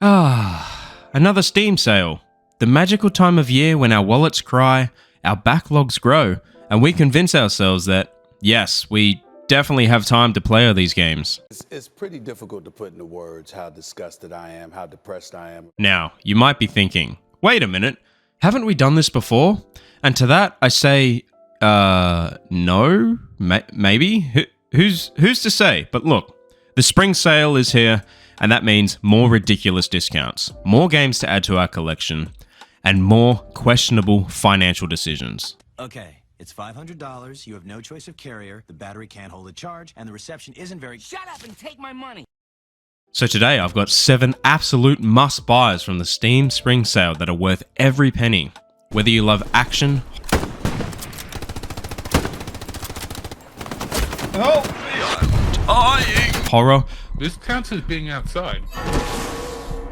Another Steam sale. The magical time of year when our wallets cry, our backlogs grow, and we convince ourselves that, yes, we definitely have time to play all these games. It's pretty difficult to put into words how disgusted I am, how depressed I am. Now, you might be thinking, wait a minute, haven't we done this before? And to that, I say, no, maybe? Who's to say? But look, the spring sale is here, and that means more ridiculous discounts, more games to add to our collection, and more questionable financial decisions. Okay, it's $500, you have no choice of carrier, the battery can't hold a charge, and the reception isn't very— Shut up and take my money! So today I've got 7 absolute must-buys from the Steam Spring Sale that are worth every penny. Whether you love action, Help me, I'm dying! horror, This counts as being outside.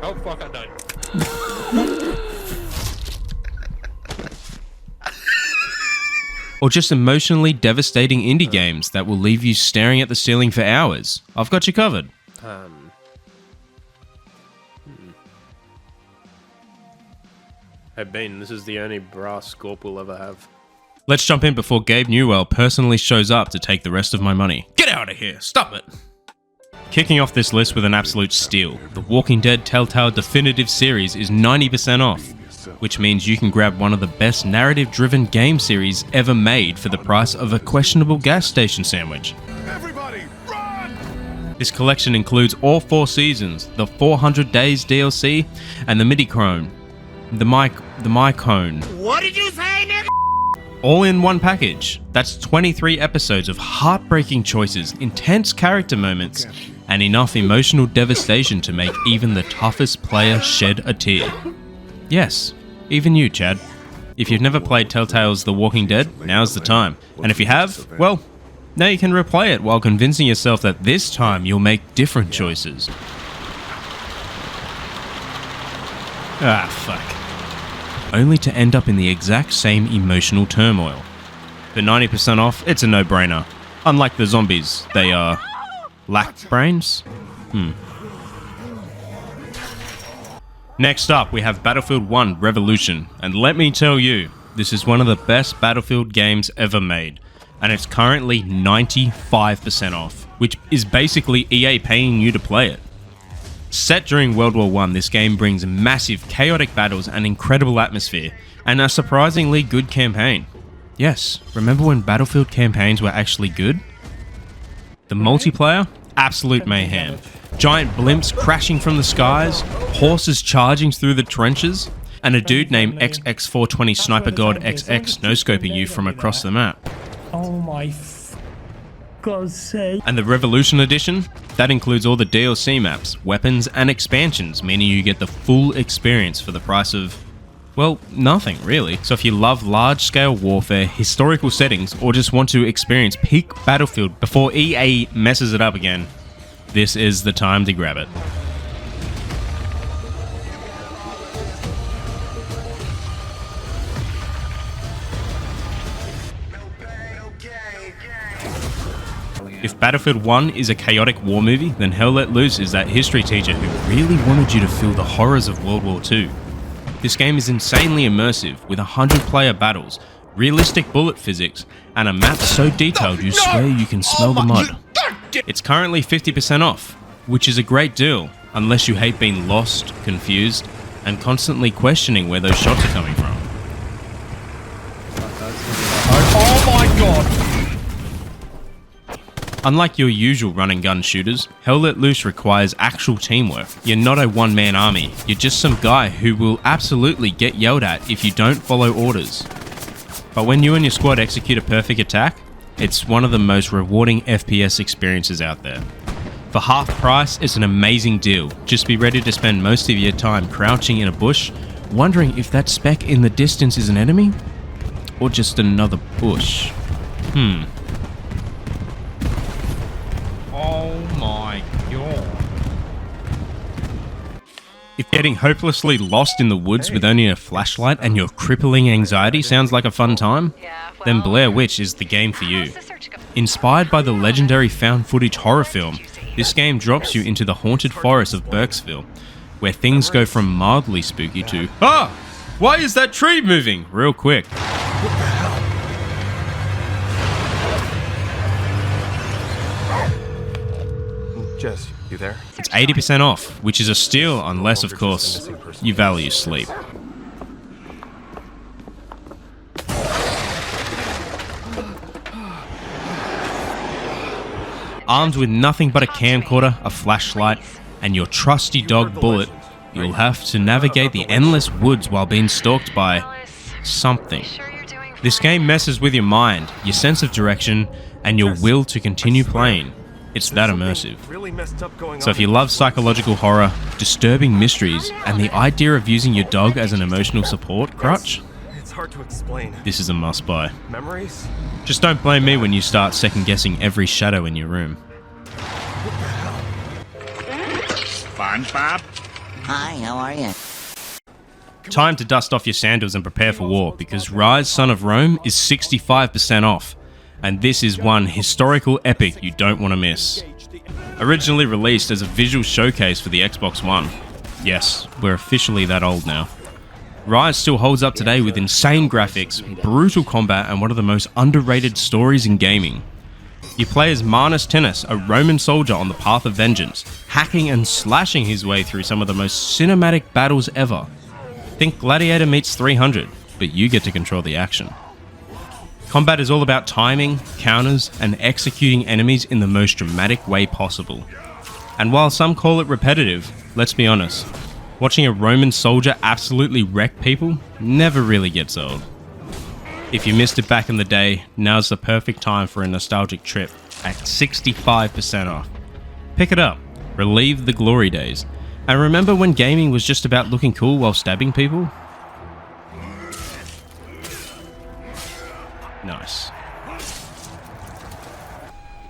Oh fuck, I died. or just emotionally devastating indie games that will leave you staring at the ceiling for hours, I've got you covered. Hey Bean, this is the only brass scorp we'll ever have. Let's jump in before Gabe Newell personally shows up to take the rest of my money. Get out of here! Stop it! Kicking off this list with an absolute steal, the Walking Dead Telltale Definitive Series is 90% off, which means you can grab one of the best narrative-driven game series ever made for the price of a questionable gas station sandwich. Everybody, run! This collection includes all 4 seasons, the 400 Days DLC, and the MidiClone. The MiCone. What did you say, nigga? All in one package. That's 23 episodes of heartbreaking choices, intense character moments, and enough emotional devastation to make even the toughest player shed a tear. Yes, even you, Chad. If you've never played Telltale's The Walking Dead, now's the time. And if you have, well, now you can replay it while convincing yourself that this time you'll make different choices. Ah, fuck. Only to end up in the exact same emotional turmoil. For 90% off, it's a no-brainer. Unlike the zombies, they lack brains? Next up, we have Battlefield 1 Revolution, and let me tell you, this is one of the best Battlefield games ever made, and it's currently 95% off, which is basically EA paying you to play it. Set during World War I, this game brings massive, chaotic battles and incredible atmosphere, and a surprisingly good campaign. Yes, remember when Battlefield campaigns were actually good? The multiplayer? Absolute mayhem. Giant blimps crashing from the skies, horses charging through the trenches, and a dude named XX420 Sniper God XX no-scoping you from across the map. Oh my God's sake. And the Revolution Edition? That includes all the DLC maps, weapons, and expansions, meaning you get the full experience for the price of, well, nothing really. So if you love large-scale warfare, historical settings, or just want to experience peak Battlefield before EA messes it up again, this is the time to grab it. If Battlefield 1 is a chaotic war movie, then Hell Let Loose is that history teacher who really wanted you to feel the horrors of World War II. This game is insanely immersive, with 100-player battles, realistic bullet physics, and a map so detailed you swear you can smell the mud. It's currently 50% off, which is a great deal, unless you hate being lost, confused, and constantly questioning where those shots are coming from. Oh my god! Unlike your usual run-and-gun shooters, Hell Let Loose requires actual teamwork. You're not a one-man army, you're just some guy who will absolutely get yelled at if you don't follow orders. But when you and your squad execute a perfect attack, it's one of the most rewarding FPS experiences out there. For half price, it's an amazing deal. Just be ready to spend most of your time crouching in a bush, wondering if that speck in the distance is an enemy? Or just another bush? Oh my god. If getting hopelessly lost in the woods with only a flashlight and your crippling anxiety sounds like a fun time, then Blair Witch is the game for you. Inspired by the legendary found footage horror film, this game drops you into the haunted forest of Burkesville, where things go from mildly spooky to, ah! Why is that tree moving? Real quick. Jess, you there? It's 80% off, which is a steal unless, of course, you value sleep. Armed with nothing but a camcorder, a flashlight, and your trusty dog Bullet, you'll have to navigate the endless woods while being stalked by something. This game messes with your mind, your sense of direction, and your will to continue playing. It's that immersive. So if you love psychological horror, disturbing mysteries, and the idea of using your dog as an emotional support crutch, It's hard to explain. this is a must-buy. Memories? Just don't blame me when you start second-guessing every shadow in your room. SpongeBob? Hi, how are you? Time to dust off your sandals and prepare for war, because Rise Son of Rome is 65% off, and this is one historical epic you don't want to miss. Originally released as a visual showcase for the Xbox One. Yes, we're officially that old now. Rise still holds up today with insane graphics, brutal combat, and one of the most underrated stories in gaming. You play as Marnus Tinnus, a Roman soldier on the path of vengeance, hacking and slashing his way through some of the most cinematic battles ever. Think Gladiator meets 300, but you get to control the action. Combat is all about timing, counters, and executing enemies in the most dramatic way possible. And while some call it repetitive, let's be honest, watching a Roman soldier absolutely wreck people never really gets old. If you missed it back in the day, now's the perfect time for a nostalgic trip at 65% off. Pick it up, relive the glory days, and remember when gaming was just about looking cool while stabbing people? Nice.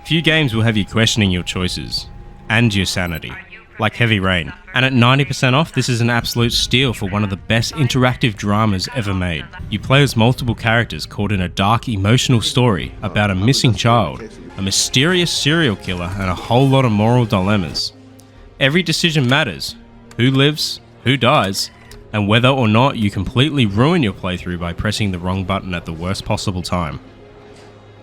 Few games will have you questioning your choices and your sanity, like Heavy Rain. And at 90% off, this is an absolute steal for one of the best interactive dramas ever made. You play as multiple characters caught in a dark, emotional story about a missing child, a mysterious serial killer, and a whole lot of moral dilemmas. Every decision matters: who lives, who dies, and whether or not you completely ruin your playthrough by pressing the wrong button at the worst possible time.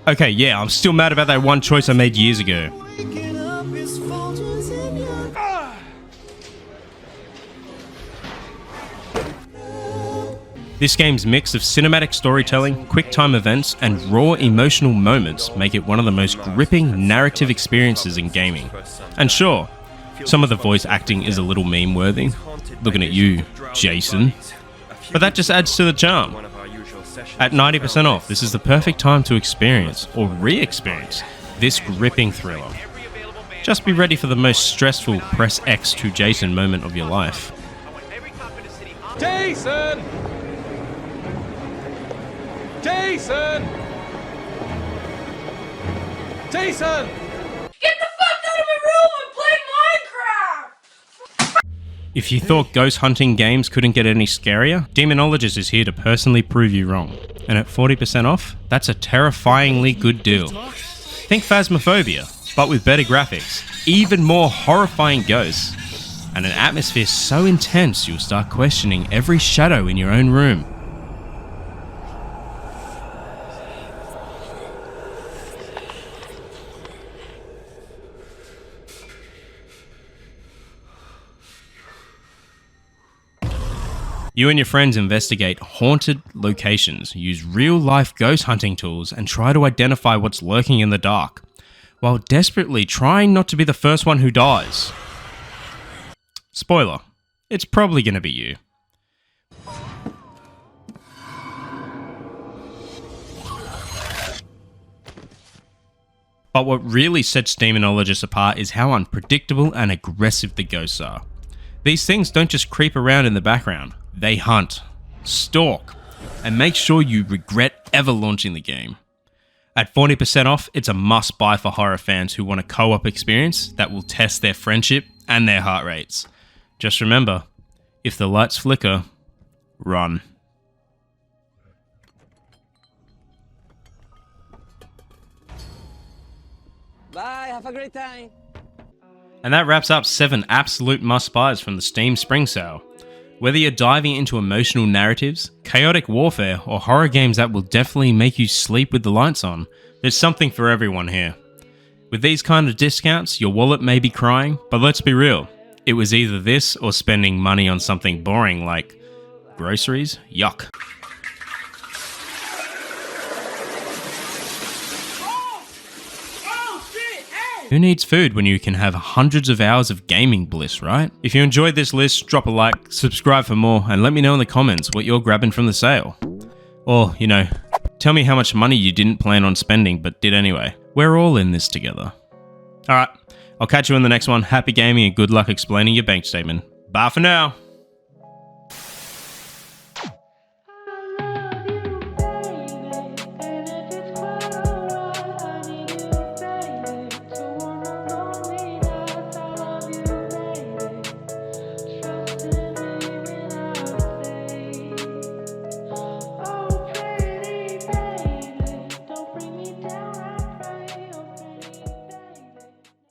Okay, yeah, I'm still mad about that one choice I made years ago. This game's mix of cinematic storytelling, quick-time events, and raw emotional moments make it one of the most gripping narrative experiences in gaming. And sure, some of the voice acting is a little meme-worthy. Looking at you, Jason. But that just adds to the charm. At 90% off, this is the perfect time to experience, or re-experience, this gripping thriller. Just be ready for the most stressful press X to Jason moment of your life. Jason! Jason! Jason! Get the fuck out of my room and play Minecraft! If you thought ghost hunting games couldn't get any scarier, Demonologist is here to personally prove you wrong. And at 40% off, that's a terrifyingly good deal. Think Phasmophobia, but with better graphics, even more horrifying ghosts, and an atmosphere so intense you'll start questioning every shadow in your own room. You and your friends investigate haunted locations, use real-life ghost hunting tools, and try to identify what's lurking in the dark, while desperately trying not to be the first one who dies. Spoiler, it's probably going to be you. But what really sets Demonologist apart is how unpredictable and aggressive the ghosts are. These things don't just creep around in the background. They hunt, stalk, and make sure you regret ever launching the game. At 40% off, it's a must-buy for horror fans who want a co-op experience that will test their friendship and their heart rates. Just remember, if the lights flicker, run. Bye, have a great time. And that wraps up 7 absolute must-buys from the Steam Spring Sale. Whether you're diving into emotional narratives, chaotic warfare, or horror games that will definitely make you sleep with the lights on, there's something for everyone here. With these kind of discounts, your wallet may be crying, but let's be real. It was either this or spending money on something boring like groceries? Yuck. Who needs food when you can have hundreds of hours of gaming bliss, right? If you enjoyed this list, drop a like, subscribe for more, and let me know in the comments what you're grabbing from the sale. Or, you know, tell me how much money you didn't plan on spending but did anyway. We're all in this together. Alright, I'll catch you in the next one. Happy gaming and good luck explaining your bank statement. Bye for now!